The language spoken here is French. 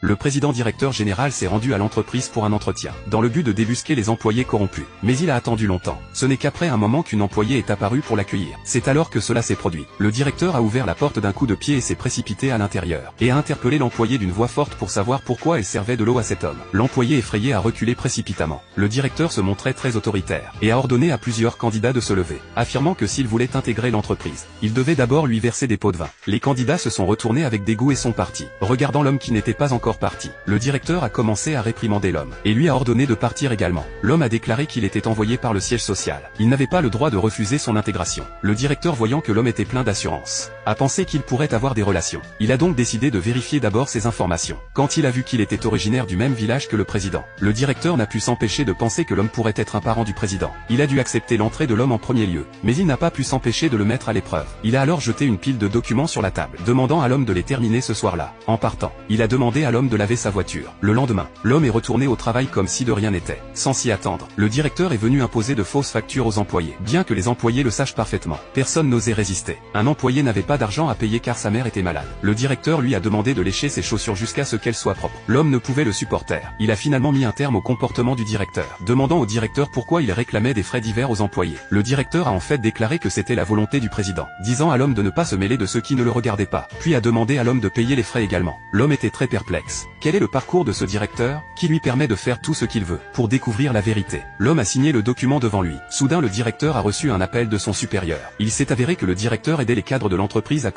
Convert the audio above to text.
Le président-directeur général s'est rendu à l'entreprise pour un entretien, dans le but de débusquer les employés corrompus. Mais il a attendu longtemps. Ce n'est qu'après un moment qu'une employée est apparue pour l'accueillir. C'est alors que cela s'est produit. Le directeur a ouvert la porte d'un coup de pied et s'est précipité à l'intérieur, et a interpellé l'employée d'une voix forte pour savoir pourquoi elle servait de l'eau à cet homme. L'employé effrayé a reculé précipitamment. Le directeur se montrait très autoritaire, et a ordonné à plusieurs candidats de se lever, affirmant que s'ils voulaient intégrer l'entreprise, il devait d'abord lui verser des pots de vin. Les candidats se sont retournés avec dégoût et sont partis. Regardant l'homme qui n'était pas encore parti, le directeur a commencé à réprimander l'homme, et lui a ordonné de partir également. L'homme a déclaré qu'il était envoyé par le siège social. Il n'avait pas le droit de refuser son intégration. Le directeur, voyant que l'homme était plein d'assurance, a pensé qu'il pourrait avoir des relations. Il a donc décidé de vérifier d'abord ses informations. Quand il a vu qu'il était originaire du même village que le président, le directeur n'a pu s'empêcher de penser que l'homme pourrait être un parent du président. Il a dû accepter l'entrée de l'homme en premier lieu, mais il n'a pas pu s'empêcher de le mettre à l'épreuve. Il a alors jeté une pile de documents sur la table, demandant à l'homme de les terminer ce soir-là. En partant, il a demandé à l'homme de laver sa voiture. Le lendemain, l'homme est retourné au travail comme si de rien n'était. Sans s'y attendre, le directeur est venu imposer de fausses factures aux employés. Bien que les employés le sachent parfaitement, personne n'osait résister. Un employé n'avait pas d'argent à payer car sa mère était malade. Le directeur lui a demandé de lécher ses chaussures jusqu'à ce qu'elles soient propres. L'homme ne pouvait le supporter. Il a finalement mis un terme au comportement du directeur, demandant au directeur pourquoi il réclamait des frais divers aux employés. Le directeur a en fait déclaré que c'était la volonté du président, disant à l'homme de ne pas se mêler de ceux qui ne le regardaient pas, puis a demandé à l'homme de payer les frais également. L'homme était très perplexe. Quel est le parcours de ce directeur, qui lui permet de faire tout ce qu'il veut, pour découvrir la vérité? L'homme a signé le document devant lui. Soudain, le directeur a reçu un appel de son supérieur. Il s'est avéré que le directeur aidait les cadres de l'entreprise à